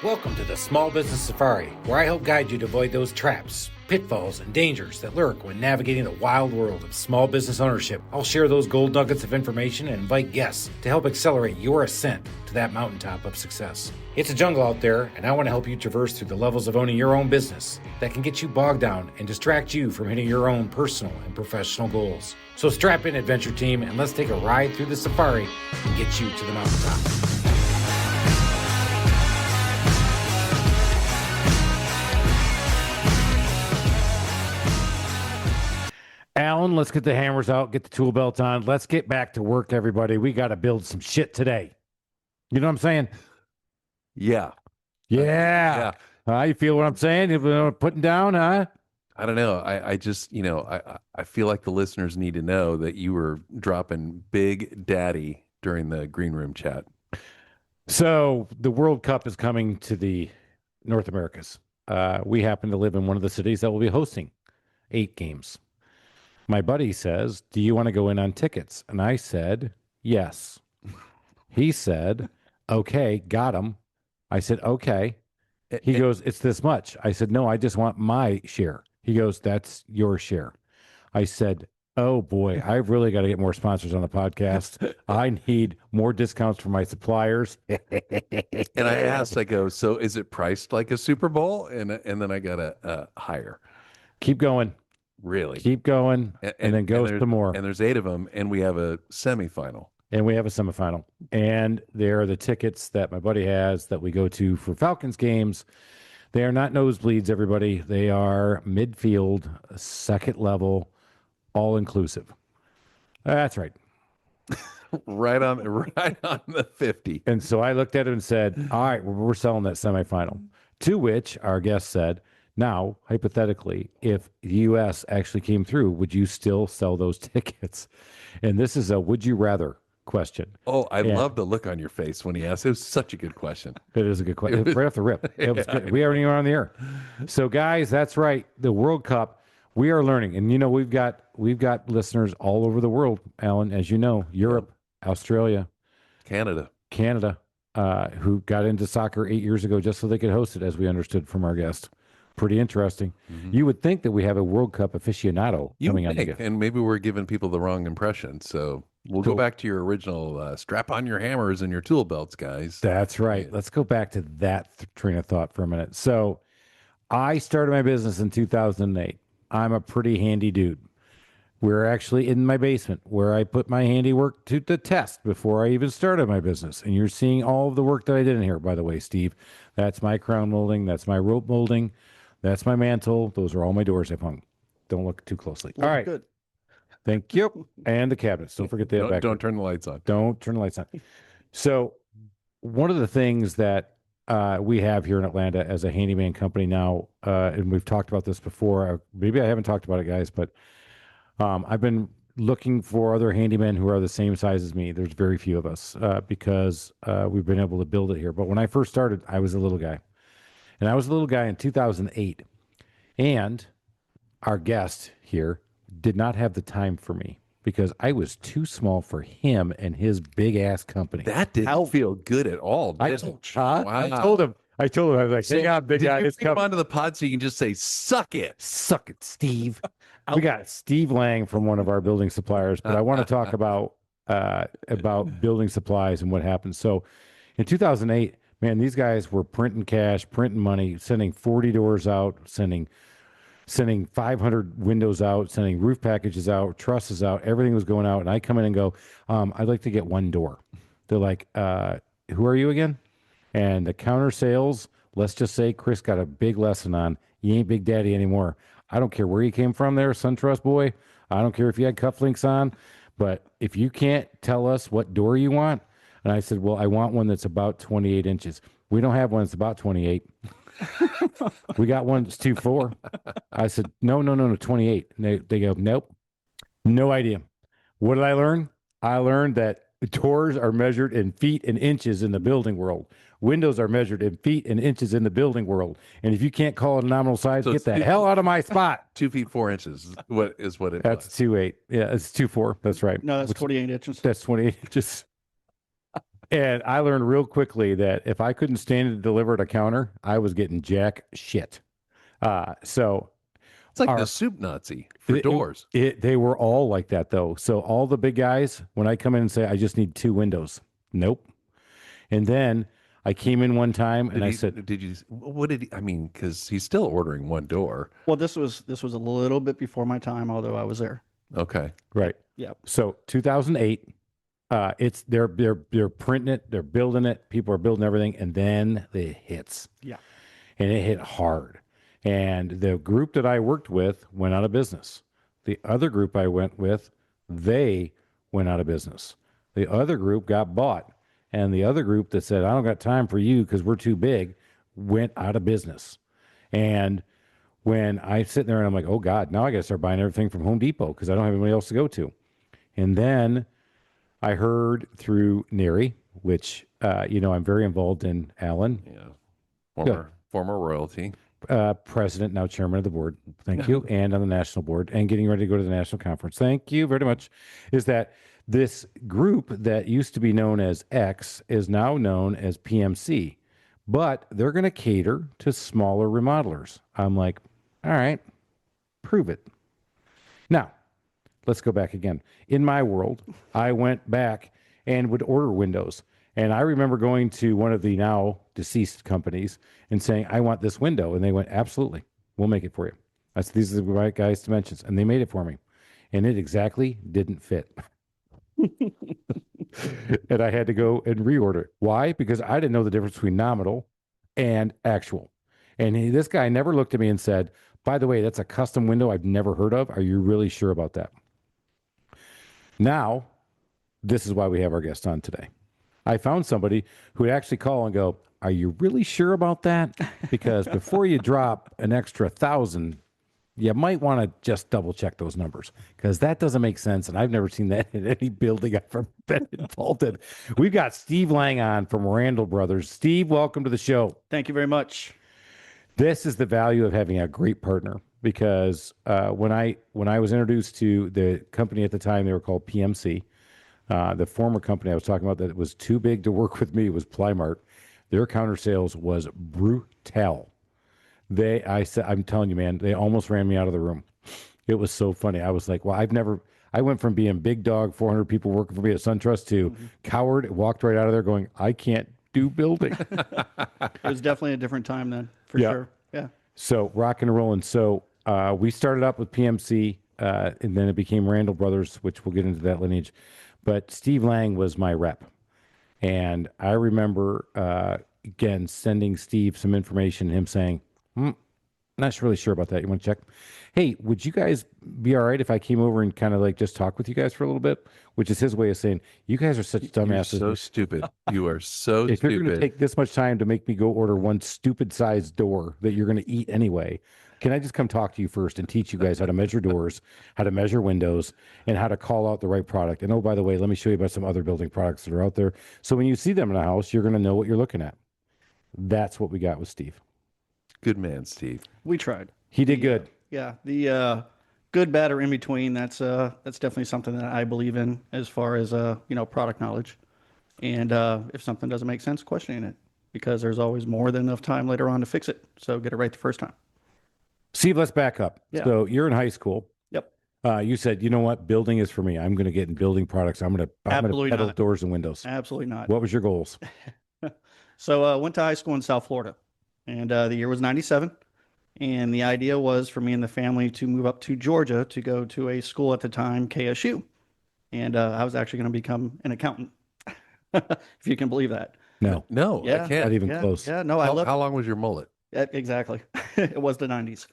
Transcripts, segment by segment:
Welcome to the Small Business Safari, where I help guide you to avoid those traps, pitfalls, and dangers that lurk when navigating the wild world of small business ownership. I'll share those gold nuggets of information and invite guests to help accelerate your ascent to that mountaintop of success. It's a jungle out there, and I want to help you traverse through the levels of owning your own business that can get you bogged down and distract you from hitting your own personal and professional goals. So strap in, adventure team, and let's take a ride through the safari and get you to the mountaintop. Alan, let's get the hammers out, get the tool belt on. Let's get back to work, everybody. We got to build some shit today. You know what I'm saying? Yeah. Yeah. You feel what I'm saying? You putting down, huh? I don't know. I just, I feel like the listeners need to know that you were dropping Big Daddy during the green room chat. So the World Cup is coming to the North Americas. We happen to live in one of the cities that will be hosting 8 games. My buddy says, do you want to go in on tickets? And I said, yes. He said, okay, got him. I said, okay. He goes, it's this much. I said, no, I just want my share. He goes, that's your share. I said, oh boy, I've really got to get more sponsors on the podcast. I need more discounts for my suppliers. And I asked, I go, so is it priced like a Super Bowl? And then I got a higher. Keep going. Really? Keep going, and then go some more. And there's 8 of them, and we have a semifinal. And there are the tickets that my buddy has that we go to for Falcons games. They are not nosebleeds, everybody. They are midfield, second level, all inclusive. That's right. right on the 50. And so I looked at it and said, all right, we're selling that semifinal. To which our guest said, now, hypothetically, if the U.S. actually came through, would you still sell those tickets? And this is a would you rather question. Oh, I love the look on your face when he asked. It was such a good question. It is a good question. Right off the rip. It was good. We already were on the air. So, guys, that's right. The World Cup, we are learning. And, we've got listeners all over the world, Alan, as you know, Europe, Australia, Canada, who got into soccer 8 years ago just so they could host it, as we understood from our guest. Pretty interesting. Mm-hmm. You would think that we have a World Cup aficionado coming on again. And maybe we're giving people the wrong impression. So we'll go back to your original strap on your hammers and your tool belts, guys. That's right. Let's go back to that train of thought for a minute. So I started my business in 2008. I'm a pretty handy dude. We're actually in my basement where I put my handiwork to the test before I even started my business. And you're seeing all of the work that I did in here, by the way, Steve. That's my crown molding. That's my rope molding. That's my mantle. Those are all my doors I've hung. Don't look too closely. All right. Good. Thank you. And the cabinets. Don't forget that. Don't turn the lights on. Don't turn the lights on. So one of the things that we have here in Atlanta as a handyman company now, and we've talked about this before. Maybe I haven't talked about it, guys, but I've been looking for other handymen who are the same size as me. There's very few of us because we've been able to build it here. But when I first started, I was a little guy. And I was a little guy in 2008. And our guest here did not have the time for me because I was too small for him and his big-ass company. That didn't feel good at all, I told him, I was like, hang on, big guy. Did you come onto the pod so you can just say, suck it? Suck it, Steve. We got Steve Lange from one of our building suppliers, but I want to talk about building supplies and what happened. So in 2008, man, these guys were printing cash, printing money, sending 40 doors out, sending 500 windows out, sending roof packages out, trusses out. Everything was going out. And I come in and go, I'd like to get one door. They're like, who are you again? And the counter sales, let's just say Chris got a big lesson on, you ain't Big Daddy anymore. I don't care where you came from there, SunTrust boy. I don't care if you had cufflinks on. But if you can't tell us what door you want, and I said, well, I want one that's about 28 inches. We don't have one that's about 28. We got one that's 2.4. I said, no, 28. And they go, nope, no idea. What did I learn? I learned that doors are measured in feet and inches in the building world. Windows are measured in feet and inches in the building world. And if you can't call it a nominal size, get the hell out of my spot. 2 feet 4 inches is what it That's 2.8. Yeah, it's 2.4. That's right. No, that's 28 inches. That's 28 inches. And I learned real quickly that if I couldn't stand to deliver at a counter, I was getting jack shit. So It's like the our soup Nazi for doors. they were all like that though. So all the big guys, when I come in and say I just need 2 windows, nope. And then I came in one time and I said, Did you, what did he, I mean, because he's still ordering one door. Well, this was a little bit before my time, although I was there. Okay. right. Yep. So 2008, it's they're printing it, they're building it, people are building everything, and then it hits. Yeah. And it hit hard. And the group that I worked with went out of business. The other group I went with, they went out of business. The other group got bought. And the other group that said, I don't got time for you because we're too big, went out of business. And when I sit there and I'm like, oh God, now I got to start buying everything from Home Depot because I don't have anybody else to go to. And then I heard through NARI, which, I'm very involved in, Alan. Yeah. Former royalty. President, now chairman of the board. Thank you. And on the national board and getting ready to go to the national conference. Thank you very much. Is that this group that used to be known as X is now known as PMC, but they're going to cater to smaller remodelers. I'm like, all right, prove it. Now, let's go back again. In my world, I went back and would order windows. And I remember going to one of the now deceased companies and saying, I want this window. And they went, absolutely, we'll make it for you. These are the right guys' dimensions. And they made it for me. And it exactly didn't fit. And I had to go and reorder it. Why? Because I didn't know the difference between nominal and actual. And this guy never looked at me and said, by the way, that's a custom window I've never heard of. Are you really sure about that? Now, this is why we have our guest on today. I found somebody who would actually call and go, are you really sure about that? Because before you drop an extra 1,000, you might want to just double check those numbers because that doesn't make sense. And I've never seen that in any building I've ever been involved in. We've got Steve Lange on from Randall Brothers. Steve, welcome to the show. Thank you very much. This is the value of having a great partner because when I was introduced to the company at the time, they were called PMC. The former company I was talking about that was too big to work with me was Plymart. Their counter sales was brutal. I'm telling you, man, they almost ran me out of the room. It was so funny. I was like, well, I went from being big dog, 400 people working for me at SunTrust to coward, walked right out of there going, I can't do building. It was definitely a different time then, for sure. Yeah. So rock and rolling. So we started up with PMC, and then it became Randall Brothers, which we'll get into that lineage. But Steve Lange was my rep. And I remember, again, sending Steve some information, him saying, not really sure about that. You want to check? Hey, would you guys be all right if I came over and kind of like just talk with you guys for a little bit? Which is his way of saying, you guys are such dumbasses. You're so stupid. You are so if stupid. you're going to take this much time to make me go order one stupid sized door that you're going to eat anyway, can I just come talk to you first and teach you guys how to measure doors, how to measure windows, and how to call out the right product? And oh, by the way, let me show you about some other building products that are out there. So when you see them in a house, you're going to know what you're looking at. That's what we got with Steve. Good man, Steve. We tried. He did good. Yeah. The good, bad, or in between, that's definitely something that I believe in as far as, product knowledge. And if something doesn't make sense, questioning it. Because there's always more than enough time later on to fix it. So get it right the first time. Steve, let's back up. Yeah. So you're in high school. Yep. You said, you know what? Building is for me. I'm going to get in building products. I'm going to pedal not. doors and windows. Absolutely not. What was your goals? So I went to high school in South Florida. And the year was 97. And the idea was for me and the family to move up to Georgia to go to a school at the time, KSU. And I was actually going to become an accountant, if you can believe that. No. Yeah. I can't. Not even close. Yeah, no, I love How long was your mullet? exactly. It was the 90s.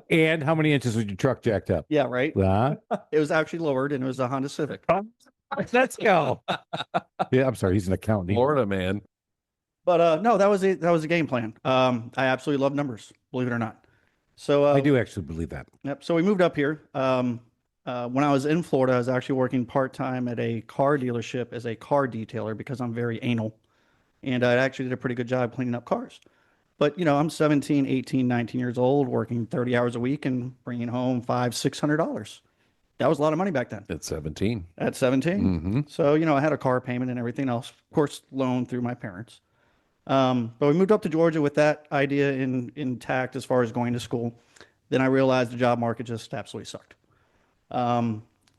And how many inches was your truck jacked up? Yeah, right. Huh? It was actually lowered, and it was a Honda Civic. Let's go. Yeah, I'm sorry. He's an accountant. Florida man. But no, that was it. That was the game plan. I absolutely love numbers, believe it or not. So I do actually believe that. Yep. So we moved up here. When I was in Florida, I was actually working part-time at a car dealership as a car detailer because I'm very anal. And I actually did a pretty good job cleaning up cars. But, I'm 17, 18, 19 years old, working 30 hours a week and bringing home $500, $600. That was a lot of money back then At 17. at 17. Mm-hmm. So, I had a car payment and everything else, of course, loaned through my parents. But we moved up to Georgia with that idea intact as far as going to school. Then I realized the job market just absolutely sucked.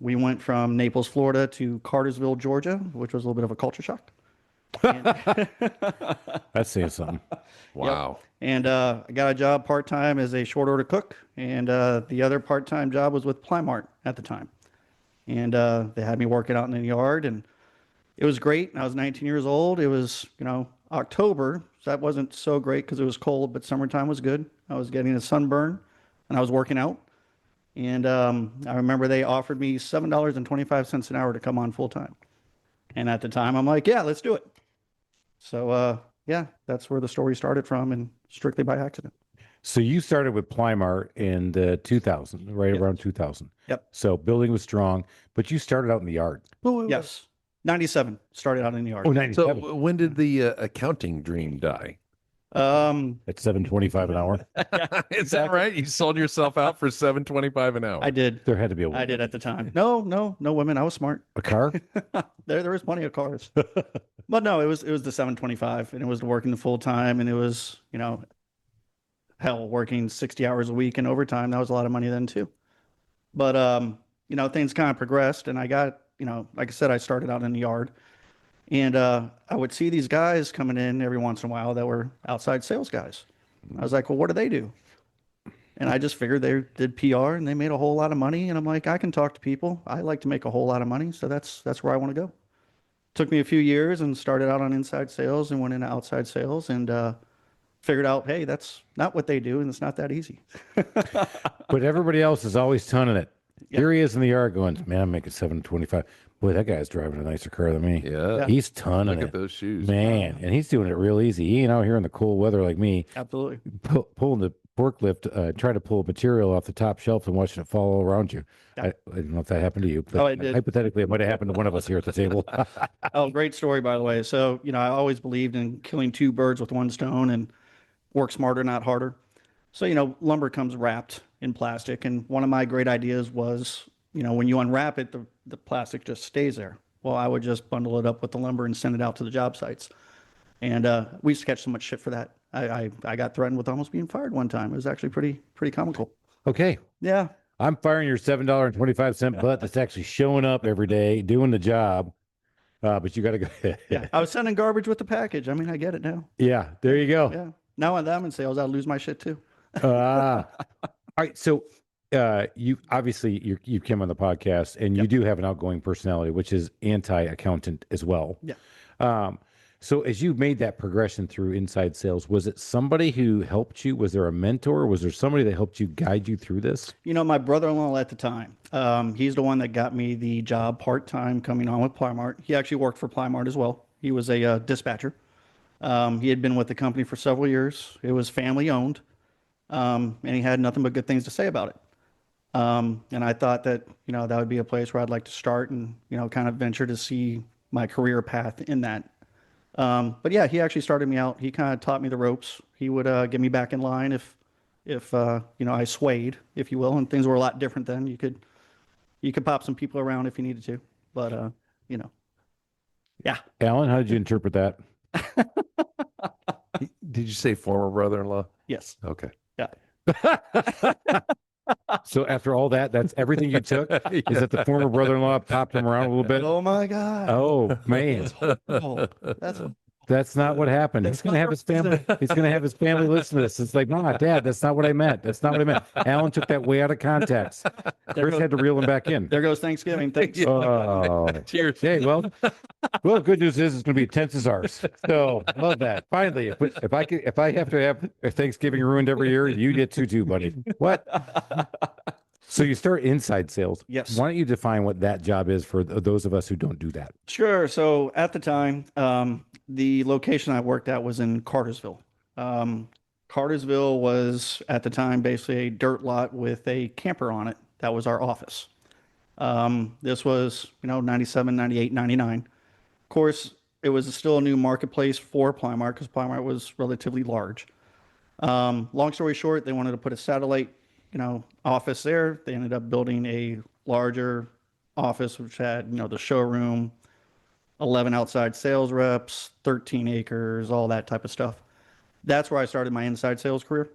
We went from Naples, Florida to Cartersville, Georgia, which was a little bit of a culture shock. That's saying something. Wow. And I got a job part-time as a short order cook. And the other part-time job was with Plymart at the time. And they had me working out in the yard, and it was great. I was 19 years old. It was, October. So that wasn't so great because it was cold, but summertime was good. I was getting a sunburn and I was working out. And I remember they offered me $7.25 an hour to come on full time. And at the time, I'm like, yeah, let's do it. So, yeah, that's where the story started from, and strictly by accident. So you started with Plymart in the 2000, right around 2000. Yep. So building was strong, but you started out in the yard. Yes. 97 started out in the yard. Oh, 97. So when did the accounting dream die? At $7.25 an hour. Is that right? You sold yourself out for $7.25 an hour. I did. There had to be a I did at the time. No women. I was smart. A car? There was plenty of cars. But no, it was the 725, and it was working the full time, and it was, hell, working 60 hours a week and overtime. That was a lot of money then too. But things kind of progressed, and I got, like I said, I started out in the yard, and I would see these guys coming in every once in a while that were outside sales guys. I was like, well, what do they do? And I just figured they did PR and they made a whole lot of money. And I'm like, I can talk to people. I like to make a whole lot of money. So that's where I want to go. Took me a few years and started out on inside sales and went into outside sales, and figured out, hey, that's not what they do, and it's not that easy. But everybody else is always tonning it. Yep. Here he is in the yard going, man, I'm making $7.25. Boy, that guy's driving a nicer car than me. Yeah. He's tonning it. Look at those shoes. Man, and he's doing it real easy. He ain't out here in the cold weather like me. Absolutely. Pulling the forklift, try to pull material off the top shelf and watching it fall all around you. Yeah. I don't know if that happened to you, but it did. Hypothetically, it might have happened to one of us here at the table. Oh, great story, by the way. So, I always believed in killing two birds with one stone and work smarter, not harder. So, lumber comes wrapped in plastic. And one of my great ideas was, when you unwrap it, the plastic just stays there. Well, I would just bundle it up with the lumber and send it out to the job sites. And we used to catch so much shit for that. I got threatened with almost being fired one time. It was actually pretty comical. Okay. Yeah. I'm firing your $7.25 butt that's actually showing up every day, doing the job. But you got to go. Yeah. I was sending garbage with the package. I mean, I get it now. Yeah. There you go. Yeah. Now I'm in sales, I'll lose my shit too. All right. So you obviously you came on the podcast, and you do have an outgoing personality, which is anti-accountant as well. Yeah. So as you made that progression through inside sales, was it somebody who helped you? Was there a mentor? Was there somebody that helped you guide you through this? My brother-in-law at the time, he's the one that got me the job part-time coming on with Plymart. He actually worked for Plymart as well. He was a dispatcher. He had been with the company for several years. It was family owned, and he had nothing but good things to say about it. And I thought that, that would be a place where I'd like to start and, kind of venture to see my career path in that. But yeah, he actually started me out. He kind of taught me the ropes. He would get me back in line if I swayed, if you will, and things were a lot different then. You could pop some people around if you needed to, but yeah. Alan, how did you interpret that? Did you say former brother-in-law? Yes. Okay. Yeah. So after all that, that's everything you took? Is that the former brother-in-law popped him around a little bit? Oh my God. Oh man. Oh, That's not what happened. He's gonna have his family. He's gonna have his family listen to this. It's like, no, Dad, that's not what I meant. That's not what I meant. Alan took that way out of context. Chris had to reel him back in. There goes Thanksgiving. Thanks. Oh, Cheers. hey, well, good news is it's gonna be tense as ours. So love that. Finally, if I have to have Thanksgiving ruined every year, you get to too, buddy. What? So you start inside sales. Yes. Why don't you define what that job is for those of us who don't do that? Sure. So at the time, the location I worked at was in Cartersville. Cartersville was at the time basically a dirt lot with a camper on it. That was our office. This was, 97, 98, 99. Of course, it was still a new marketplace for Plymart because Plymart was relatively large. Long story short, they wanted to put a satellite office there. They ended up building a larger office, which had, the showroom, 11 outside sales reps, 13 acres, all that type of stuff. That's where I started my inside sales career.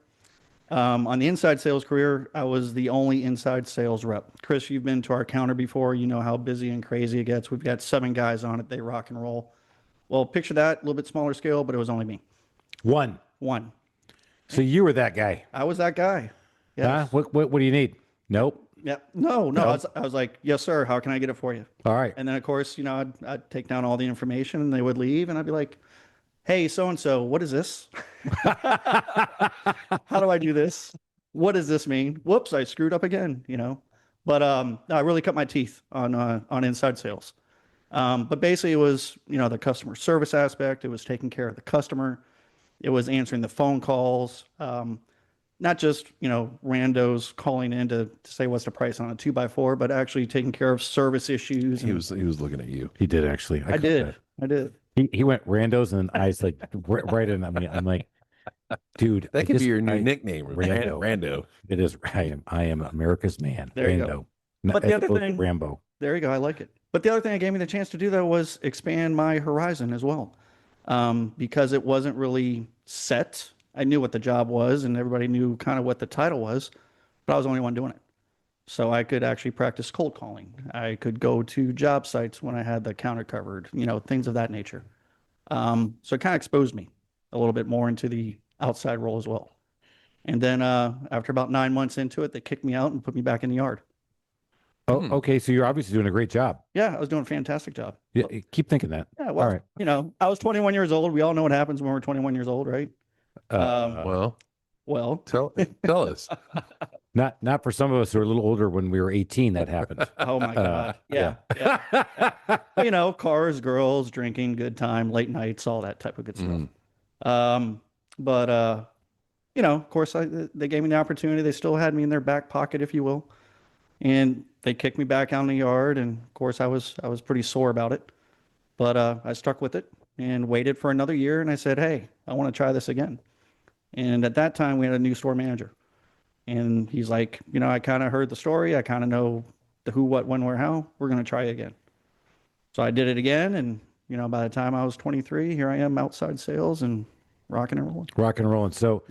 On the inside sales career, I was the only inside sales rep. Chris, you've been to our counter before. You know how busy and crazy it gets. We've got 7 guys on it. They rock and roll. Well, picture that, a little bit smaller scale, but it was only me. One. So you were that guy. I was that guy. Yes. Huh? What do you need? Nope. Yeah. No. I was like, yes, sir. How can I get it for you? All right. And then, of course, I'd take down all the information and they would leave. And I'd be like, hey, so-and-so, what is this? How do I do this? What does this mean? Whoops, I screwed up again, But I really cut my teeth on inside sales. But basically it was, the customer service aspect. It was taking care of the customer. It was answering the phone calls. Not just, randos calling in to say what's the price on a 2x4, but actually taking care of service issues. He was looking at you. He did actually. I did. He went randos and then eyes like right in. I mean, I'm like, dude, That could be your new nickname, Rando. It is. I am America's man. There you Rando. go. But the other thing, Rambo. There you go. I like it. But the other thing that gave me the chance to do though was expand my horizon as well, because it wasn't really set. I knew what the job was, and everybody knew kind of what the title was, but I was the only one doing it. So I could actually practice cold calling. I could go to job sites when I had the counter covered, things of that nature. So it kind of exposed me a little bit more into the outside role as well. And then after about 9 months into it, they kicked me out and put me back in the yard. Oh, okay. So you're obviously doing a great job. Yeah, I was doing a fantastic job. Yeah, keep thinking that. Yeah, well, all right. I was 21 years old. We all know what happens when we're 21 years old, right? Well, tell us. Not for some of us who are a little older. When we were 18, that happened. Oh my God. Yeah. Cars, girls, drinking, good time, late nights, all that type of good stuff. But of course, they gave me the opportunity. They still had me in their back pocket, if you will. And they kicked me back out in the yard. And of course, I was pretty sore about it. But I stuck with it and waited for another year. And I said, hey, I want to try this again. And at that time, we had a new store manager. And he's like, I kind of heard the story. I kind of know the who, what, when, where, how. We're going to try it again. So I did it again. And, by the time I was 23, here I am outside sales and rocking and rolling. Rocking and rolling. So,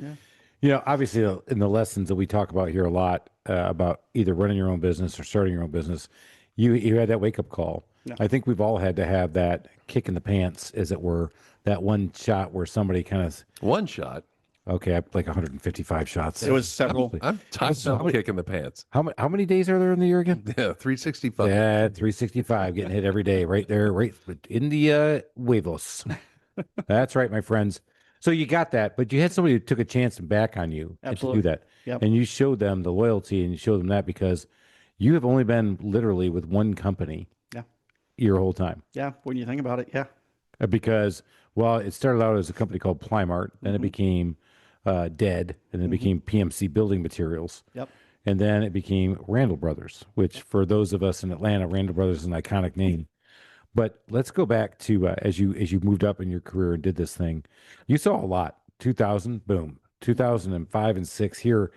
yeah. Obviously in the lessons that we talk about here a lot about either running your own business or starting your own business, you had that wake up call. Yeah. I think we've all had to have that kick in the pants, as it were, that one shot where somebody kind of... One shot? Okay, I like 155 shots. It was several. I'm tired of kicking the pants. How many days are there in the year again? Yeah, 365. Yeah, 365, getting hit every day, right there, right in the huevos. That's right, my friends. So you got that, but you had somebody who took a chance and back on you to do that. Yep. And you showed them the loyalty, and you showed them that because you have only been literally with one company your whole time. Yeah, when you think about it, yeah. Because, it started out as a company called Plymart, then it became Dead, and then it became PMC Building Materials. Yep. And then it became Randall Brothers, which for those of us in Atlanta, Randall Brothers is an iconic name. But let's go back to as you moved up in your career and did this thing, you saw a lot. 2000, boom. 2005 and 6 here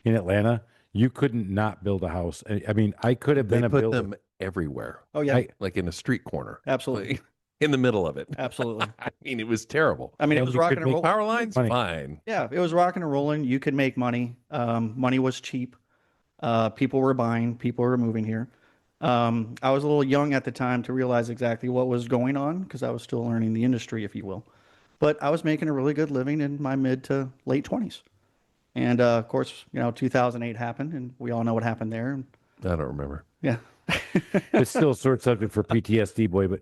in Atlanta, you couldn't not build a house. I mean, I could have been a builder. They put them everywhere. Oh yeah, like in a street corner. Absolutely. In the middle of it. Absolutely. I mean, it was terrible. I mean, it was rocking and rolling. Power lines, fine. Yeah, it was rocking and rolling. You could make money. Money was cheap. People were buying. People were moving here. I was a little young at the time to realize exactly what was going on because I was still learning the industry, if you will. But I was making a really good living in my mid to late 20s. And of course, 2008 happened, and we all know what happened there. I don't remember. Yeah. It's still a sort subject for PTSD, boy, but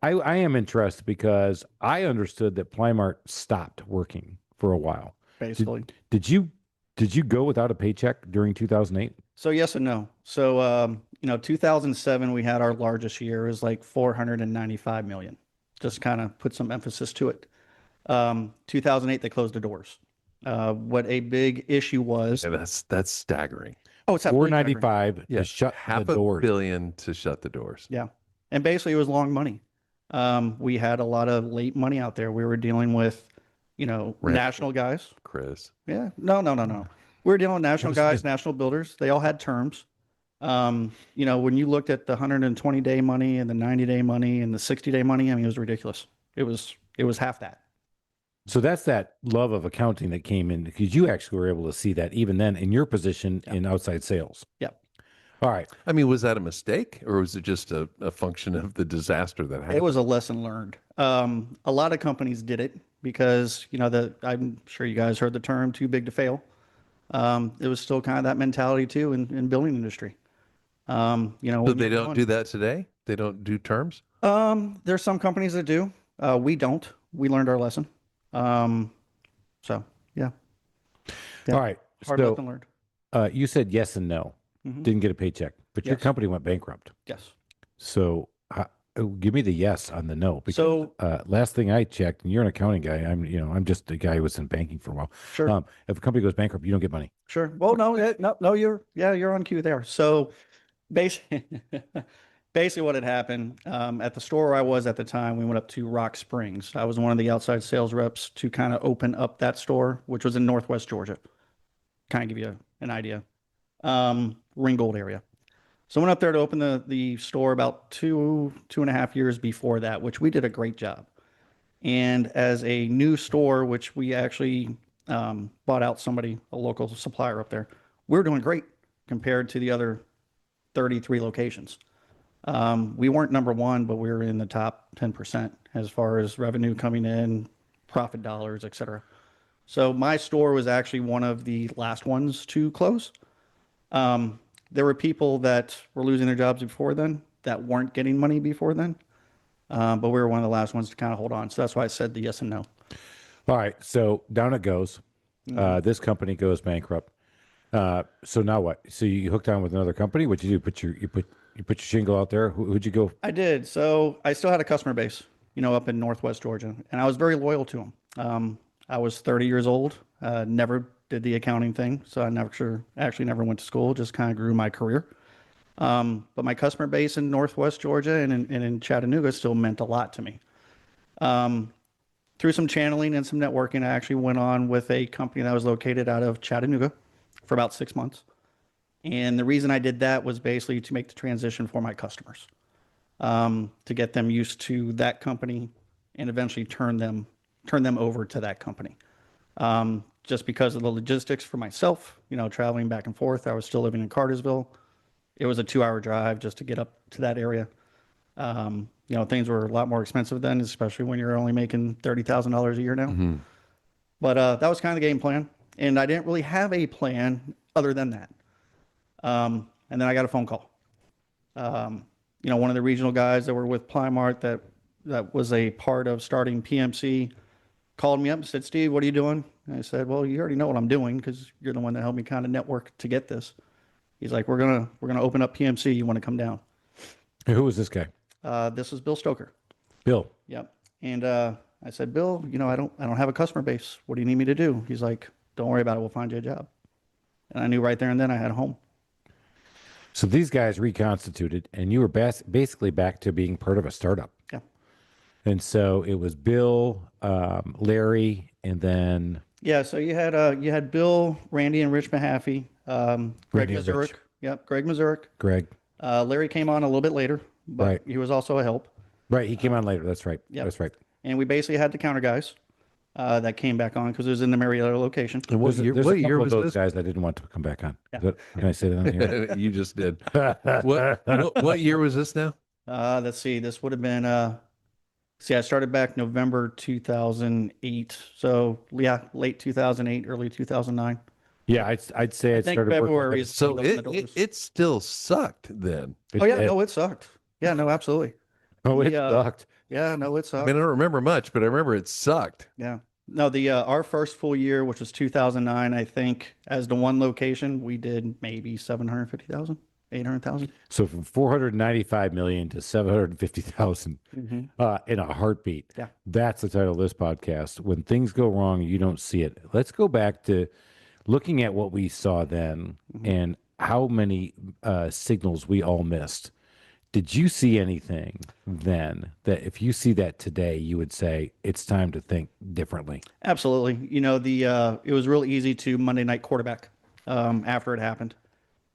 I am interested because I understood that Plymart stopped working for a while. Basically. Did you go without a paycheck during 2008? So yes and no. So 2007 we had our largest year. It was like 495 million. Just kind of put some emphasis to it. 2008 they closed the doors. What a big issue was. Yeah, that's staggering. Oh, it's 495 to shut half the doors. $500 million to shut the doors. Yeah. And basically it was long money. We had a lot of late money out there. We were dealing with, national guys. Chris. Yeah. No. We were dealing with national guys, national builders. They all had terms. When you looked at the 120-day money and the 90-day money and the 60-day money, I mean, it was ridiculous. It was half that. So that's that love of accounting that came in because you actually were able to see that even then in your position in outside sales. Yep. All right. I mean, was that a mistake or was it just a function of the disaster that happened? It was a lesson learned. A lot of companies did it because, I'm sure you guys heard the term too big to fail. It was still kind of that mentality too in building industry. So they don't do that today? They don't do terms? There's some companies that do. We don't. We learned our lesson. So yeah. Yeah. All right. Hard So lesson learned. you said yes and no. Mhm. Didn't get a paycheck, but your Yes. company went bankrupt. Yes. So give me the yes on the no. Because, So last thing I checked, and you're an accounting guy. I'm just a guy who was in banking for a while. sure. If a company goes bankrupt, you don't get money. Sure. Well, no, you're on cue there. So basically, basically what had happened, at the store I was at the time, we went up to Rock Springs. I was one of the outside sales reps to kind of open up that store, which was in Northwest Georgia. Kind of give you an idea. Ringgold area. So I went up there to open the store about 2.5 years before that, which we did a great job. And as a new store, which we actually bought out somebody, a local supplier up there, we were doing great compared to the other 33 locations. We weren't number one, but we were in the top 10% as far as revenue coming in, profit dollars, et cetera. So my store was actually one of the last ones to close. There were people that were losing their jobs before then that weren't getting money before then. But we were one of the last ones to kind of hold on. So that's why I said the yes and no. All right. So down it goes. This company goes bankrupt. So now what? So you hooked on with another company? What'd you do? You put your shingle out there? Who'd you go? I did. So I still had a customer base, up in Northwest Georgia, and I was very loyal to them. I was 30 years old, never did the accounting thing. So I never went to school, just kind of grew my career. But my customer base in Northwest Georgia and in Chattanooga still meant a lot to me. Through some channeling and some networking, I actually went on with a company that was located out of Chattanooga for about 6 months. And the reason I did that was basically to make the transition for my customers, to get them used to that company and eventually turn them over to that company. Just because of the logistics for myself, traveling back and forth. I was still living in Cartersville. It was a 2-hour drive just to get up to that area. Things were a lot more expensive then, especially when you're only making $30,000 a year now. Mm-hmm. But that was kind of the game plan. And I didn't really have a plan other than that. And then I got a phone call. One of the regional guys that were with Plymart that was a part of starting PMC called me up and said, "Steve, what are you doing?" And I said, "Well, you already know what I'm doing because you're the one that helped me kind of network to get this." He's like, we're gonna open up PMC. You want to come down?" Hey, who was this guy? This was Bill Stoker. Bill. Yep. And I said, "Bill, I don't have a customer base. What do you need me to do?" He's like, "Don't worry about it. We'll find you a job." And I knew right there and then I had a home. So these guys reconstituted, and you were basically back to being part of a startup. Yeah. And so it was Bill, Larry, and then Yeah. So you had Bill, Randy, and Rich Mahaffey. Greg Randy and Rich. Mazurek. Yep. Greg Mazurek. Greg. Larry came on a little bit later, but Right. he was also a help. Right. He came on later. That's right. Yep. That's right. And we basically had the counter guys that came back on because it was in the Marietta location. And what There's year, a what couple year of was those this? guys that didn't want to come back on? Yeah. Can I say that on here? You just did. What year was this now? Let's see. This would have been, I started back November 2008. So, yeah, late 2008, early 2009. Yeah, I'd say I think started February working. is- So Open the doors. it still sucked then. Oh, yeah. No, it sucked. Yeah, no, absolutely. it Yeah. sucked. Yeah, no, it I sucked. mean, I don't remember much, but I remember it sucked. Yeah. No, our first full year, which was 2009, I think, as the one location, we did maybe 750,000, 800,000. So from 495 million to 750,000 in a heartbeat. Yeah. That's the title of this podcast. When things go wrong, you don't see it. Let's go back to looking at what we saw then and how many signals we all missed. Did you see anything then that if you see that today, you would say it's time to think differently? Absolutely. It was real easy to Monday night quarterback after it happened.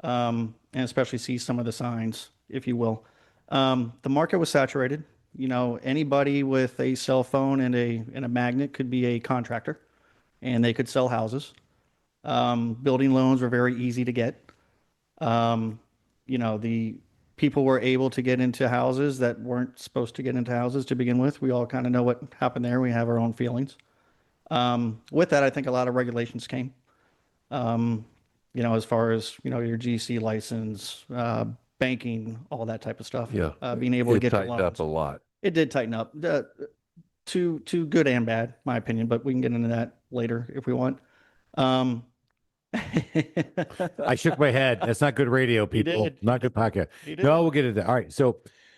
and especially see some of the signs, if you will. The market was saturated. You know, anybody with a cell phone and a magnet could be a contractor, and they could sell houses. Building loans were very easy to get. Um, you know, the people were able to get into houses that weren't supposed to get into houses to begin with. We all kind of know what happened there. We have our own feelings. With that, I think a lot of regulations came. Um, you know, as far as, you know, your GC license, banking, all that type of stuff. Yeah. Being able to It get the tightened up loans. a lot. It did tighten up. To good and bad, my opinion, but we can get into that later if we want. Um, I shook my head. That's not good radio, He people. did. Not good podcast. He did. No, we'll get into that. All right. So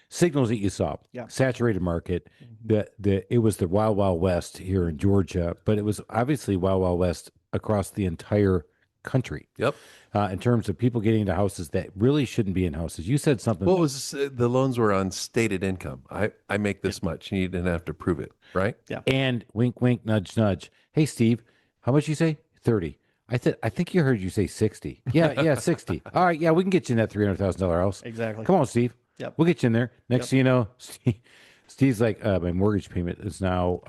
signals that you saw. Yeah. Saturated market. It was the Wild Wild West here in Georgia, but it was obviously Wild Wild West across the entire country. Yep. In terms of people getting into houses that really shouldn't be in houses. You said something. What was the loans were on stated income? I make this much. You didn't have to prove it, right? Yeah. And wink, wink, nudge, nudge. Hey, Steve, how much you say? 30. I think you heard you say 60. Yeah, 60. All right, yeah, we can get you in that $300,000 house. Exactly. Come on, Steve. Yep. We'll get you in there. Next thing you know, Steve's like, my mortgage payment is now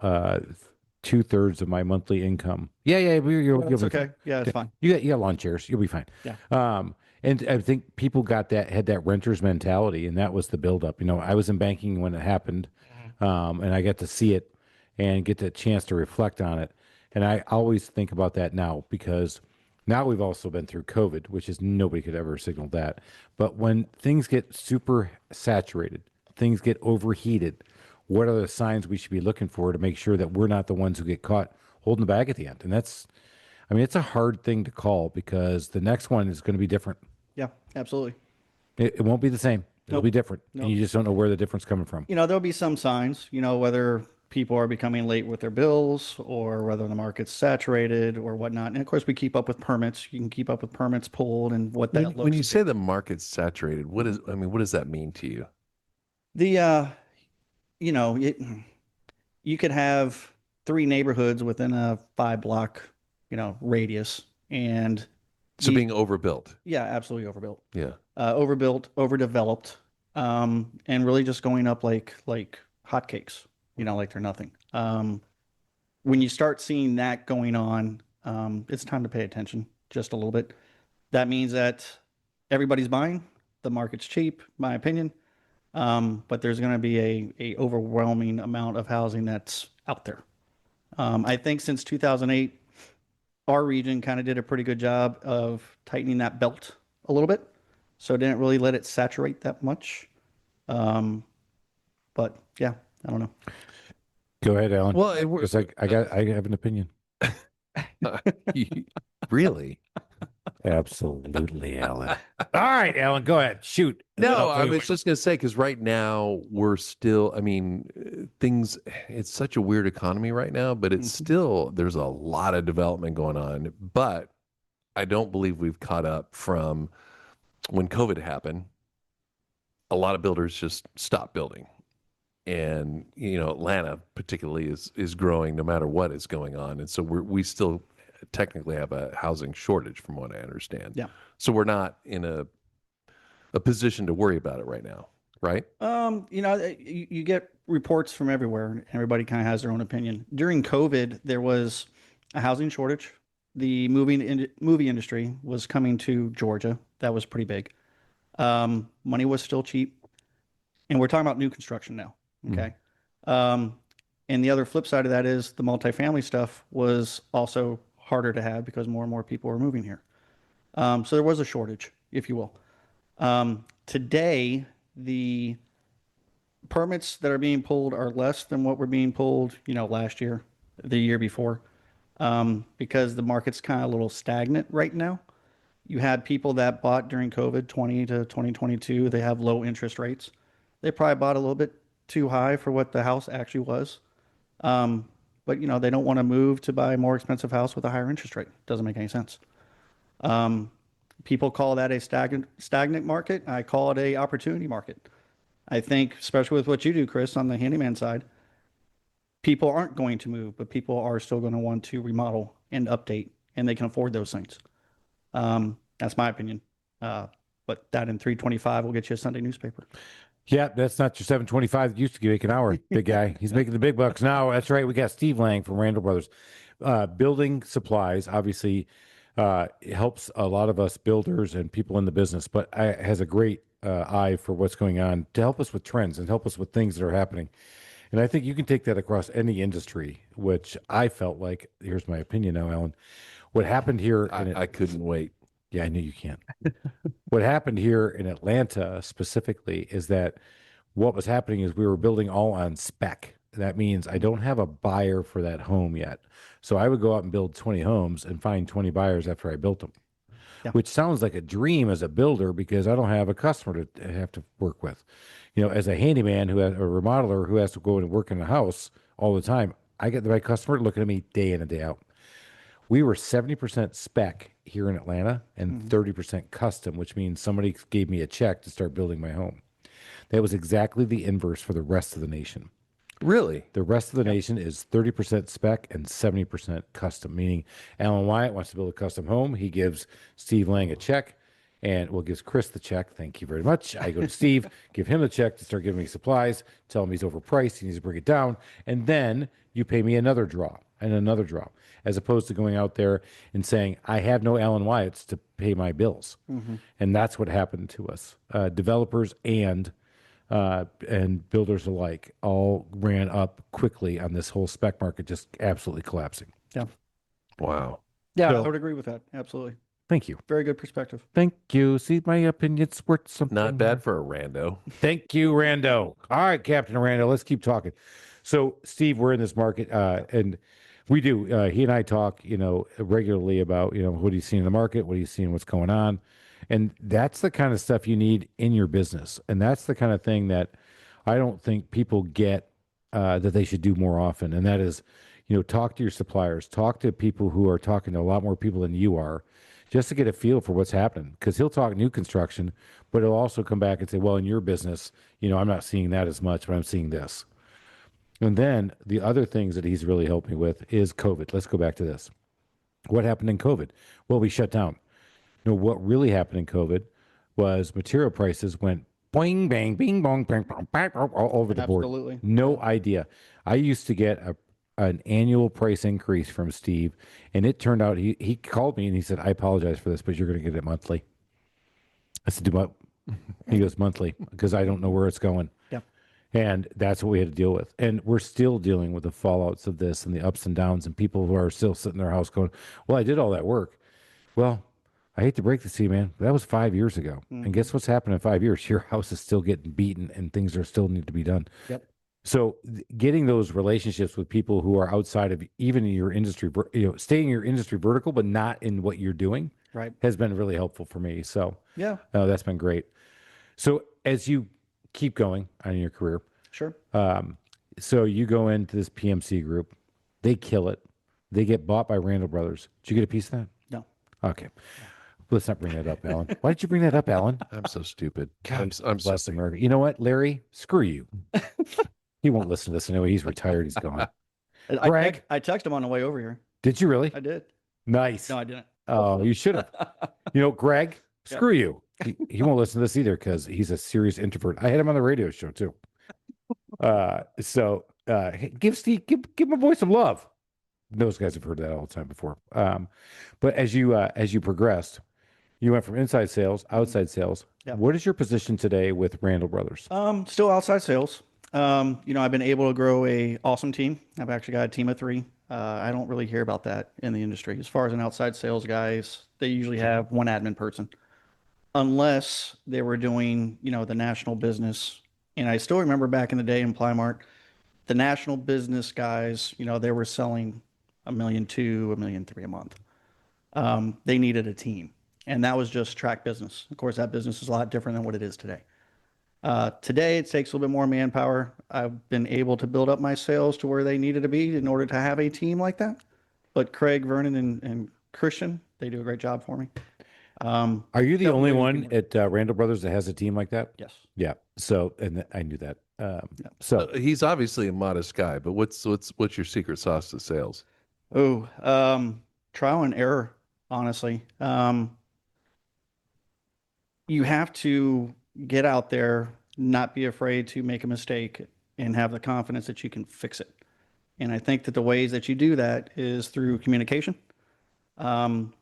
2/3 of my monthly income. Yeah, you'll That's be okay. fine. Yeah, it's fine. You got lawn chairs. You'll be fine. Yeah. And I think people had that renter's mentality, and that was the buildup. You know, I was in banking when it happened, and I got to see it and get the chance to reflect on it. And I always think about that now because now we've also been through COVID, which is nobody could ever signal that. But when things get super saturated, things get overheated, what are the signs we should be looking for to make sure that we're not the ones who get caught holding the bag at the end? And it's a hard thing to call because the next one is going to be different. Yeah, absolutely. It won't be the same. It'll Nope. be different. Nope. And you just don't know where the difference coming from. You know, there'll be some signs, you know, whether people are becoming late with their bills or whether the market's saturated or whatnot. And of course, we keep up with permits. You can keep up with permits pulled and what that looks When you like. say the market's saturated, what does that mean to you? The, you know, you could have 3 neighborhoods within a 5-block, you know, radius. And So being overbuilt. yeah, absolutely overbuilt. Yeah. Overbuilt, overdeveloped, and really just going up like hotcakes, you know, like they're nothing. When you start seeing that going on, it's time to pay attention just a little bit. That means that everybody's buying, the market's cheap, my opinion, but there's going to be a overwhelming amount of housing that's out there. I think since 2008, our region kind of did a pretty good job of tightening that belt a little bit. So it didn't really let it saturate that much. But yeah, I don't know. Go ahead, Alan. Well, Because I have an opinion. really? Absolutely, Alan. All right, Alan, go ahead. Shoot. No, I Okay. was just going to say, because right now we're still, it's such a weird economy right now, but it's still, there's a lot of development going on. But I don't believe we've caught up from when COVID happened. A lot of builders just stopped building. And, you know, Atlanta particularly is growing no matter what is going on. And so we still technically have a housing shortage from what I understand. Yeah. So we're not in a position to worry about it right now, right? You know, you get reports from everywhere. Everybody kind of has their own opinion. During COVID, there was a housing shortage. The movie industry was coming to Georgia. That was pretty big. Money was still cheap. And we're talking about new construction now. Okay. And the other flip side of that is the multifamily stuff was also harder to have because more and more people were moving here. So there was a shortage, if you will. Today, the permits that are being pulled are less than what were being pulled, you know, last year, the year before, because the market's kind of a little stagnant right now. You had people that bought during COVID 20 to 2022. They have low interest rates. They probably bought a little bit too high for what the house actually was. But, you know, they don't want to move to buy a more expensive house with a higher interest rate. Doesn't make any sense. People call that a stagnant market. I call it a opportunity market. I think, especially with what you do, Chris, on the handyman side, people aren't going to move, but people are still going to want to remodel and update, and they can afford those things. That's my opinion. But that in 325 will get you a Sunday newspaper. Yeah, that's not your 725 that used to make an hour, big guy. He's making the big bucks now. That's right. We got Steve Lange from Randall Brothers. Building supplies obviously helps a lot of us builders and people in the business, but has a great eye for what's going on to help us with trends and help us with things that are happening. And I think you can take that across any industry, which I felt like, here's my opinion now, Alan. What happened here I couldn't wait. yeah, I knew you can't. What happened here in Atlanta specifically is that what was happening is we were building all on spec. That means I don't have a buyer for that home yet. So I would go out and build 20 homes and find 20 buyers after I built them, Yeah. which sounds like a dream as a builder because I don't have a customer to have to work with. You know, as a handyman who has a remodeler who has to go and work in the house all the time, I get the right customer looking at me day in and day out. We were 70% spec here in Atlanta and 30% custom, which means somebody gave me a check to start building my home. That was exactly the inverse for the rest of the nation. Really? The rest of the nation is 30% spec and 70% custom, meaning Alan Wyatt wants to build a custom home. He gives Steve Lang a check and gives Chris the check. Thank you very much. I go to Steve, give him the check to start giving me supplies, tell him he's overpriced, he needs to bring it down. And then you pay me another draw and another draw, as opposed to going out there and saying, I have no Alan Wyatts to pay my bills. And that's what happened to us. Developers and builders alike all ran up quickly on this whole spec market, just absolutely collapsing. Yeah. Wow. Yeah, So- I would agree with that. Absolutely. Thank you. Very good perspective. Thank you. See, my opinion's worth something. Not bad for a rando. Thank you, Rando. All right, Captain Rando, let's keep talking. So, Steve, we're in this market, and we do. He and I talk, regularly about, what he's seeing in the market, what he's seeing, what's going on, and that's the kind of stuff you need in your business, and that's the kind of thing that I don't think people get that they should do more often, and that is, talk to your suppliers, talk to people who are talking to a lot more people than you are, just to get a feel for what's happening. Because he'll talk new construction, but he'll also come back and say, well, in your business, I'm not seeing that as much, but I'm seeing this. And then the other things that he's really helped me with is COVID. Let's go back to this. What happened in COVID? Well, we shut down. What really happened in COVID was material prices went boing, bang, bing, bong, bang, bang, bang, all over the board. Absolutely. No idea. I used to get an annual price increase from Steve, and it turned out he called me and he said, I apologize for this, but you're going to get it monthly. I said, do what? He goes, monthly, because I don't know where it's going. Yeah. And that's what we had to deal with. And we're still dealing with the fallouts of this and the ups and downs and people who are still sitting in their house going, well, I did all that work. Well, I hate to break this to you, man. That was 5 years ago. And guess what's happened in 5 years? Your house is still getting beaten and things are still need to be done. Yep. So getting those relationships with people who are outside of even in your industry, staying in your industry vertical, but not in what you're doing, Right. has been really helpful for me. So Yeah. that's been great. So as you keep going on your career, Sure. so you go into this PMC group, they kill it. They get bought by Randall Brothers. Did you get a piece of that? No. Okay. Let's not bring that up, Alan. Why did you bring that up, Alan? I'm so stupid. God, I'm so bless America. You know what, Larry? Screw you. He won't listen to this anyway. He's retired. He's gone. Greg? I texted him on the way over here. Did you really? I did. Nice. No, I didn't. Oh, you should have. Greg, screw you. He won't listen to this either because he's a serious introvert. I had him on the radio show too. So give Steve, give my boy some love. Those guys have heard that all the time before. But as you progressed, you went from inside sales, outside sales. Yeah. What is your position today with Randall Brothers? Still outside sales. I've been able to grow a awesome team. I've actually got a team of 3. I don't really hear about that in the industry. As far as an outside sales guys, they usually have one admin person, unless they were doing, the national business. And I still remember back in the day in Plymart, the national business guys, they were selling $1.2 million, $1.3 million a month. They needed a team, and that was just track business. Of course, that business is a lot different than what it is today. Today, it takes a little bit more manpower. I've been able to build up my sales to where they needed to be in order to have a team like that. But Craig, Vernon, and Christian, they do a great job for me. Are you the only one at Randall Brothers that has a team like that? Yes. Yeah. So, and I knew that. So he's obviously a modest guy, but what's your secret sauce to sales? Oh, trial and error, honestly. you have to get out there, not be afraid to make a mistake, and have the confidence that you can fix it. And I think that the ways that you do that is through communication,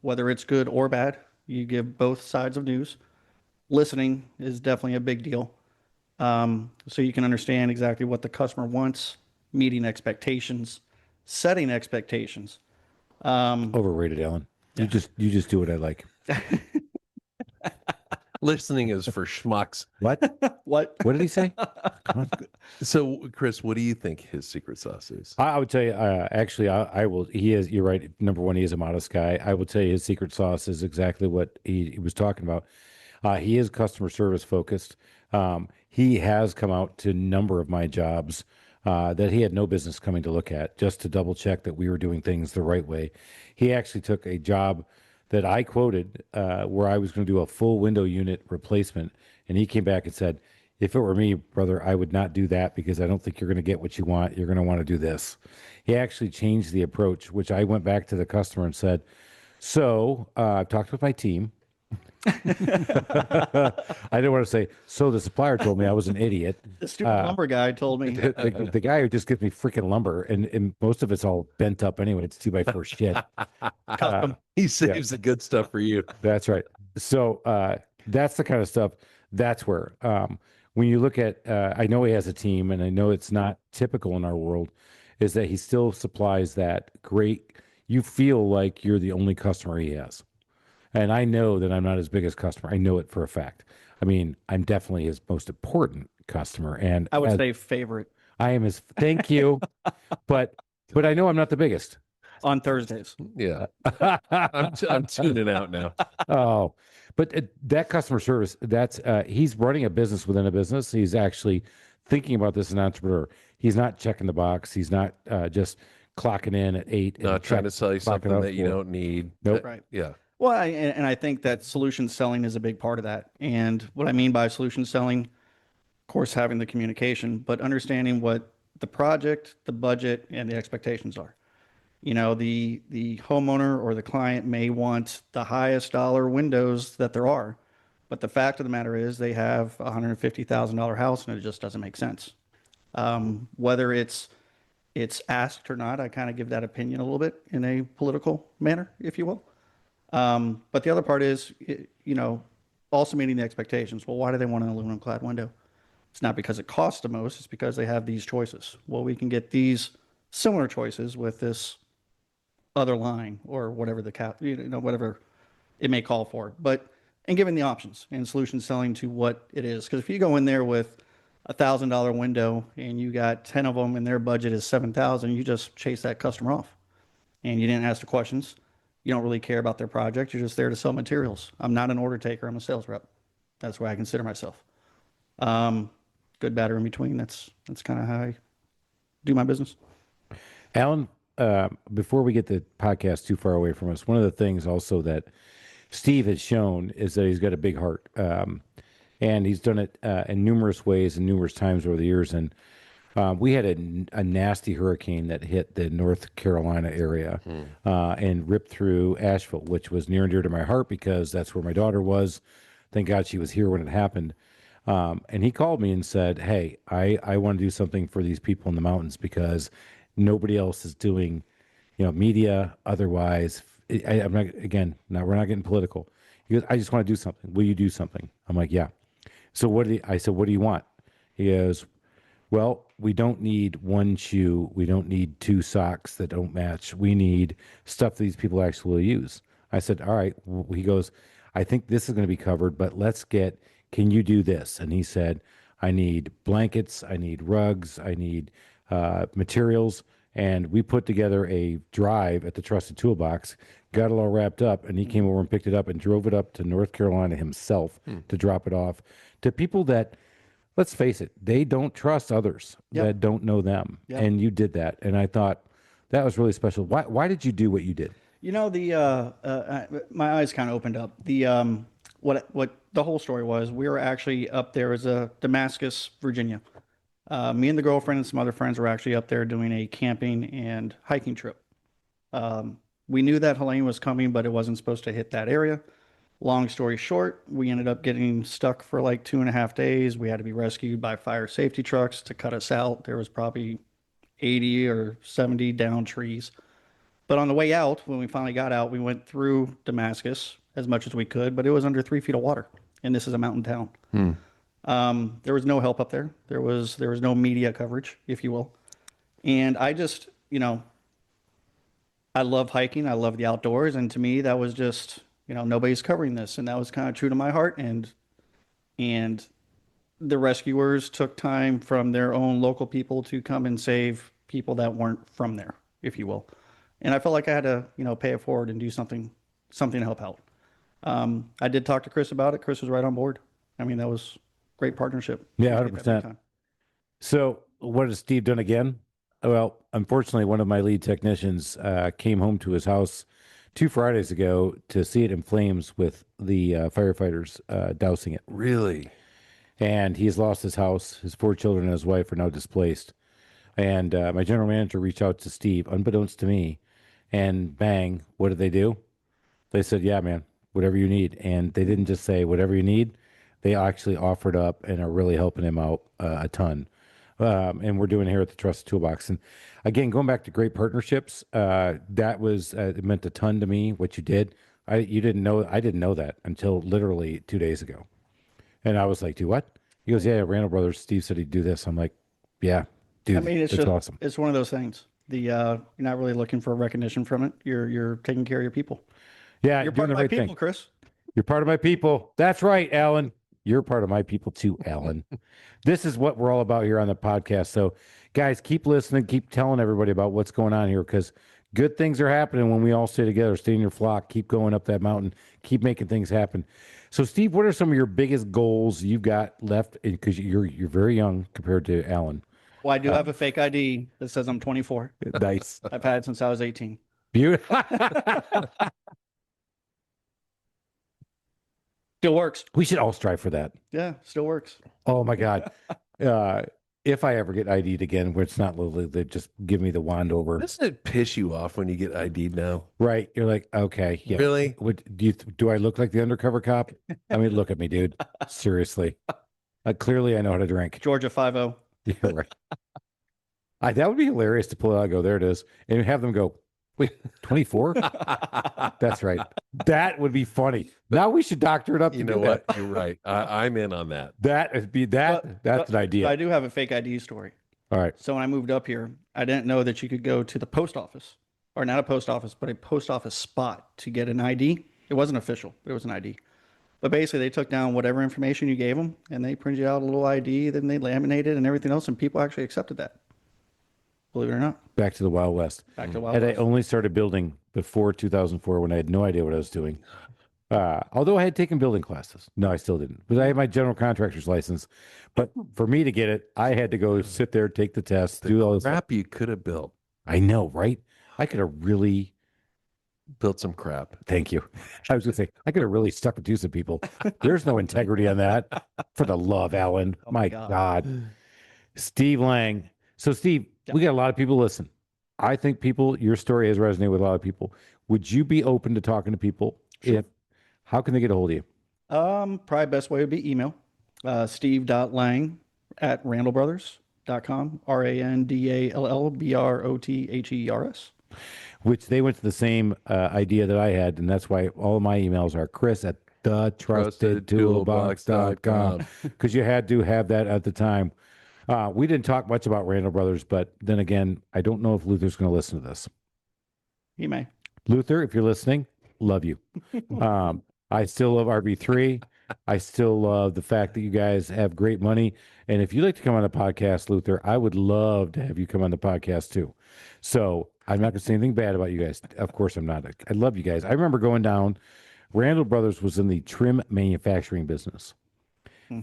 whether it's good or bad. You give both sides of news. Listening is definitely a big deal. So you can understand exactly what the customer wants, meeting expectations, setting expectations. Overrated, Alan. You just do what I like. Listening is for schmucks. What? What? What did he say? So, Chris, what do you think his secret sauce is? I would tell you, actually, I will. He is. You're right. Number one, he is a modest guy. I will tell you, his secret sauce is exactly what he was talking about. He is customer service focused. He has come out to a number of my jobs that he had no business coming to look at, just to double check that we were doing things the right way. He actually took a job that I quoted where I was going to do a full window unit replacement, and he came back and said, if it were me, brother, I would not do that because I don't think you're going to get what you want. You're going to want to do this. He actually changed the approach, which I went back to the customer and said, so I've talked with my team. I didn't want to say, so the supplier told me I was an idiot. The stupid lumber guy told me. The guy who just gives me freaking lumber, and most of it's all bent up anyway. It's 2x4 shit. Custom. He saves the good stuff for you. That's right. So that's the kind of stuff. That's where when you look at, I know he has a team, and I know it's not typical in our world, is that he still supplies that great. You feel like you're the only customer he has, and I know that I'm not his biggest customer. I know it for a fact. I mean, I'm definitely his most important customer, and I would say favorite I am his. Thank you, but I know I'm not the biggest. on Thursdays. Yeah. I'm tuning out now. Oh, but that customer service, that's he's running a business within a business. He's actually thinking about this as an entrepreneur. He's not checking the box. He's not just clocking in at 8. Not trying to sell you clocking something out that you for- don't need. Nope. Right. Yeah. Well, and I think that solution selling is a big part of that. And what I mean by solution selling, of course, having the communication, but understanding what the project, the budget, and the expectations are. You know, the homeowner or the client may want the highest dollar windows that there are, but the fact of the matter is they have a $150,000 house and it just doesn't make sense. Whether it's asked or not, I kind of give that opinion a little bit in a political manner, if you will. But the other part is, you know, also meeting the expectations. Well, why do they want an aluminum clad window? It's not because it costs the most, it's because they have these choices. Well, we can get these similar choices with this other line or whatever whatever it may call for, and giving the options and solution selling to what it is. Because if you go in there with $1,000 window and you got 10 of them and their budget is 7,000, you just chase that customer off and you didn't ask the questions. You don't really care about their project. You're just there to sell materials. I'm not an order taker. I'm a sales rep. That's why I consider myself. Good, bad, or in between. That's kind of how I do my business. Alan, before we get the podcast too far away from us, one of the things also that Steve has shown is that he's got a big heart. And he's done it in numerous ways and numerous times over the years. And we had a nasty hurricane that hit the North Carolina area and ripped through Asheville, which was near and dear to my heart because that's where my daughter was. Thank God she was here when it happened. And he called me and said, hey, I want to do something for these people in the mountains because nobody else is doing, media otherwise. I'm not, we're not getting political. He goes, I just want to do something. Will you do something? I'm like, yeah. So I said, what do you want? He goes, well, we don't need one shoe. We don't need 2 socks that don't match. We need stuff these people actually will use. I said, all right. He goes, I think this is going to be covered, but can you do this? And he said, I need blankets. I need rugs. I need materials. And we put together a drive at the Trusted Toolbox, got it all wrapped up, and he came over and picked it up and drove it up to North Carolina himself to drop it off to people that, let's face it, they don't trust others that don't know them. Yep. And you did that. And I thought that was really special. Why did you do what you did? My eyes kind of opened up. What the whole story was, we were actually up there as Damascus, Virginia. Me and the girlfriend and some other friends were actually up there doing a camping and hiking trip. We knew that Helene was coming, but it wasn't supposed to hit that area. Long story short, we ended up getting stuck for like 2.5 days. We had to be rescued by fire safety trucks to cut us out. There was probably 80 or 70 down trees. But on the way out, when we finally got out, we went through Damascus as much as we could, but it was under 3 feet of water. And this is a mountain town. There was no help up there. There was no media coverage, if you will. And I just, I love hiking. I love the outdoors. And to me, that was just, nobody's covering this. And that was kind of true to my heart. And the rescuers took time from their own local people to come and save people that weren't from there, if you will. And I felt like I had to, pay it forward and do something to help out. I did talk to Chris about it. Chris was right on board. I mean, that was great partnership. Yeah, Appreciate that big 100%. time. So what has Steve done again? Well, unfortunately, one of my lead technicians came home to his house 2 Fridays ago to see it in flames with the firefighters dousing it. Really? And he's lost his house. His 4 children and his wife are now displaced. And my general manager reached out to Steve, unbeknownst to me, and bang, what did they do? They said, yeah, man, whatever you need. And they didn't just say whatever you need. They actually offered up and are really helping him out a ton. And we're doing it here at the Trusted Toolbox. And again, going back to great partnerships, that was, it meant a ton to me, what you did. I didn't know that until literally 2 days ago. And I was like, do what? He goes, yeah, Randall Brothers, Steve said he'd do this. I'm like, yeah, dude, I mean, it's that's just, awesome. it's one of those things. You're not really looking for recognition from it. You're taking care of your people. Yeah, You're doing part the of my right people, thing. Chris. You're part of my people. That's right, Alan. You're part of my people too, Alan. This is what we're all about here on the podcast. So, guys, keep listening, keep telling everybody about what's going on here because good things are happening when we all stay together, stay in your flock, keep going up that mountain, keep making things happen. So, Steve, what are some of your biggest goals you've got left? Because you're very young compared to Alan. Well, I do have a fake ID that says I'm 24. Nice. I've had it since I was 18. Beautiful. Still works. We should all strive for that. Yeah, still works. Oh my God. If I ever get ID'd again, where it's not literally, they just give me the wand over. Doesn't it piss you off when you get ID'd now? Right. You're like, okay. Yeah. Really? What do I look like the undercover cop? I mean, look at me, dude. Seriously. Clearly I know how to drink. Georgia 5-0. Yeah, right. That would be hilarious to pull it out and go, there it is. And have them go, wait, 24? That's right. That would be funny. Now we should doctor it up. You to know do what? that. You're right. I'm in on that. That would be that. That's an idea. I do have a fake ID story. All right. So when I moved up here, I didn't know that you could go to the post office, or not a post office, but a post office spot to get an ID. It wasn't official, but it was an ID. But basically, they took down whatever information you gave them, and they printed out a little ID, then they laminated and everything else, and people actually accepted that. Believe it or not. Back to the Wild West. Back to Wild Had I West. only started building before 2004 when I had no idea what I was doing. Although I had taken building classes. No, I still didn't. But I had my general contractor's license. But for me to get it, I had to go sit there, take the test, do all this. Crap you could have built. I know, right? I could have really, Built some crap. thank you. I was going to say, I could have really stuck it to some people. There's no integrity on that. For the love, Alan. Oh my my God. God. Steve Lange. So, Steve, we got a lot of people listen. I think your story has resonated with a lot of people. Would you be open to talking to people? Sure. How can they get a hold of you? Probably best way would be email. steve.lang@randallbrothers.com. RandallBrothers. Which they went to the same idea that I had, and that's why all of my emails are Chris at thetrustedtoolbox.com because you had to have that at the time. We didn't talk much about Randall Brothers, but then again, I don't know if Luther's going to listen to this. He may. Luther, if you're listening, love you. I still love RB3. I still love the fact that you guys have great money. And if you'd like to come on the podcast, Luther, I would love to have you come on the podcast too. So I'm not going to say anything bad about you guys. Of course I'm not. I love you guys. I remember going down. Randall Brothers was in the trim manufacturing business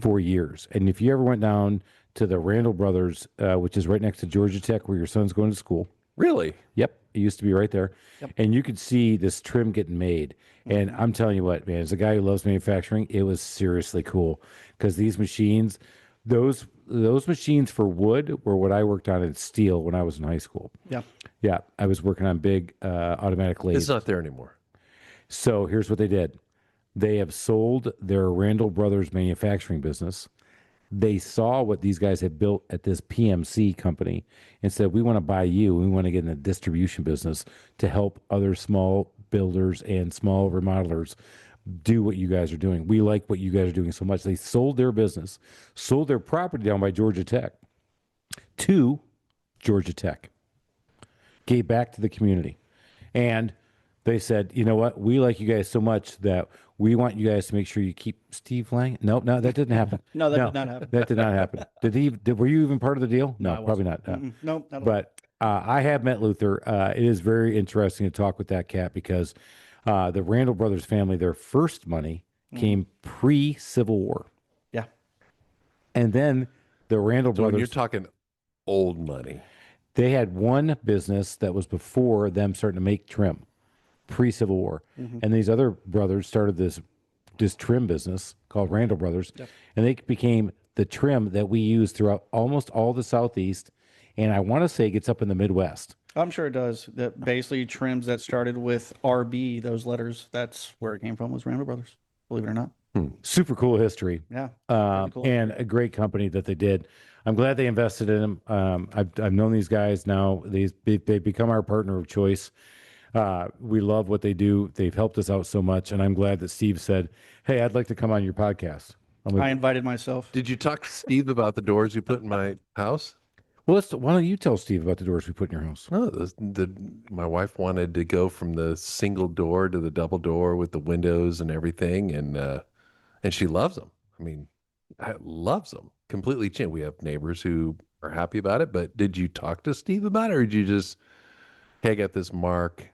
for years. And if you ever went down to the Randall Brothers, which is right next to Georgia Tech where your son's going to school. Really? Yep. It used to be right there. Yep. And you could see this trim getting made. And I'm telling you what, man, as a guy who loves manufacturing, it was seriously cool because these machines, those machines for wood were what I worked on in steel when I was in high school. Yeah. Yeah. I was working on big automatic lathes. It's not there anymore. So here's what they did. They have sold their Randall Brothers manufacturing business. They saw what these guys had built at this PMC company and said, we want to buy you. We want to get in the distribution business to help other small builders and small remodelers do what you guys are doing. We like what you guys are doing so much. They sold their business, sold their property down by Georgia Tech to Georgia Tech, gave back to the community. And they said, you know what? We like you guys so much that we want you guys to make sure you keep Steve Lange. No, that didn't happen. No, that did not happen. That did not happen. Were you even part of the deal? No, probably not. No, not at all. But I have met Luther. It is very interesting to talk with that cat because the Randall Brothers family, their first money came pre-Civil War. Yeah. And then the Randall So when Brothers, you're talking old money, they had one business that was before them starting to make trim, pre-Civil War. And these other brothers started this trim business called Randall Brothers. Yep. And they became the trim that we use throughout almost all the Southeast. And I want to say it gets up in the Midwest. I'm sure it does. That basically trims that started with RB, those letters, that's where it came from, was Randall Brothers, believe it or not. Super cool history. Yeah. Cool. And a great company that they did. I'm glad they invested in them. I've known these guys now. They've become our partner of choice. We love what they do. They've helped us out so much. And I'm glad that Steve said, hey, I'd like to come on your podcast. I invited myself. did you talk to Steve about the doors you put in my house? Well, why don't you tell Steve about the doors we put in your house? No, my wife wanted to go from the single door to the double door with the windows and everything, and she loves them. I mean, loves them completely. We have neighbors who are happy about it, but did you talk to Steve about it, or did you just, hey, I got this mark.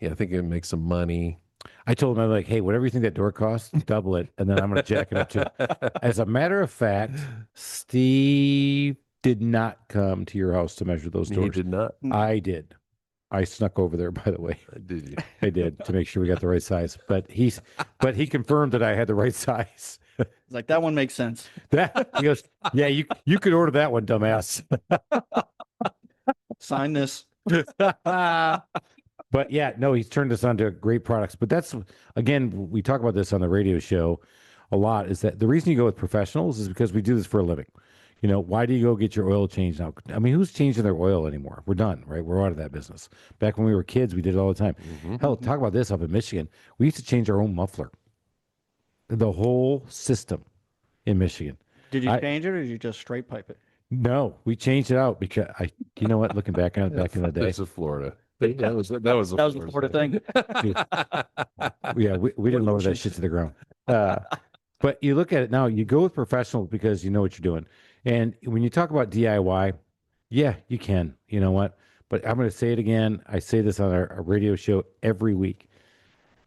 Yeah, I think it can make some money. I told him, I'm like, hey, whatever you think that door costs, double it, and then I'm going to jack it up too. As a matter of fact, Steve did not come to your house to measure those doors. He did not. I did. I snuck over there, by the way. Did you? I did to make sure we got the right size. But he confirmed that I had the right size. It's like, that one makes sense. He goes, yeah, you could order that one, dumbass. Sign this. But yeah, no, he's turned us on to great products. But that's, again, we talk about this on the radio show a lot, is that the reason you go with professionals is because we do this for a living. You know, why do you go get your oil changed now? I mean, who's changing their oil anymore? We're done, right? We're out of that business. Back when we were kids, we did it all the time. Hell, talk about this up in Michigan. We used to change our own muffler. The whole system in Michigan. Did you change it, or did you just straight pipe it? No, we changed it out because you know what? Looking back on it, back in the day, This is Florida. That was the Florida thing. yeah, we didn't lower that shit to the ground. But you look at it now, you go with professionals because you know what you're doing. And when you talk about DIY, yeah, you can. You know what? But I'm going to say it again. I say this on our radio show every week.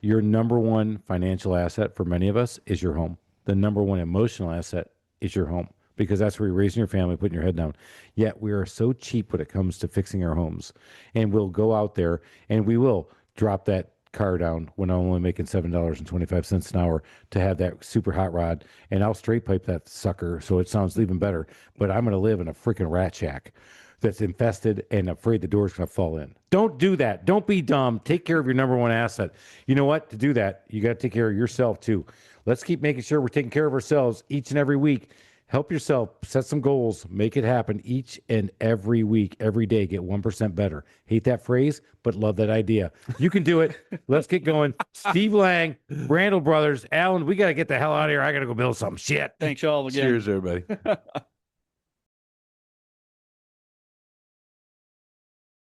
Your number one financial asset for many of us is your home. The number one emotional asset is your home, because that's where you're raising your family, putting your head down. Yet we are so cheap when it comes to fixing our homes. And we'll go out there and we will drop that car down when I'm only making $7.25 an hour to have that super hot rod, and I'll straight pipe that sucker so it sounds even better. But I'm going to live in a freaking rat shack that's infested and afraid the door's going to fall in. Don't do that. Don't be dumb. Take care of your number one asset. You know what? To do that, you got to take care of yourself too. Let's keep making sure we're taking care of ourselves each and every week. Help yourself, set some goals, make it happen each and every week, every day. Get 1% better. Hate that phrase, but love that idea. You can do it. Let's get going. Steve Lange, Randall Brothers, Alan, we got to get the hell out of here. I got to go build some shit. Thanks, y'all, again. Cheers, everybody.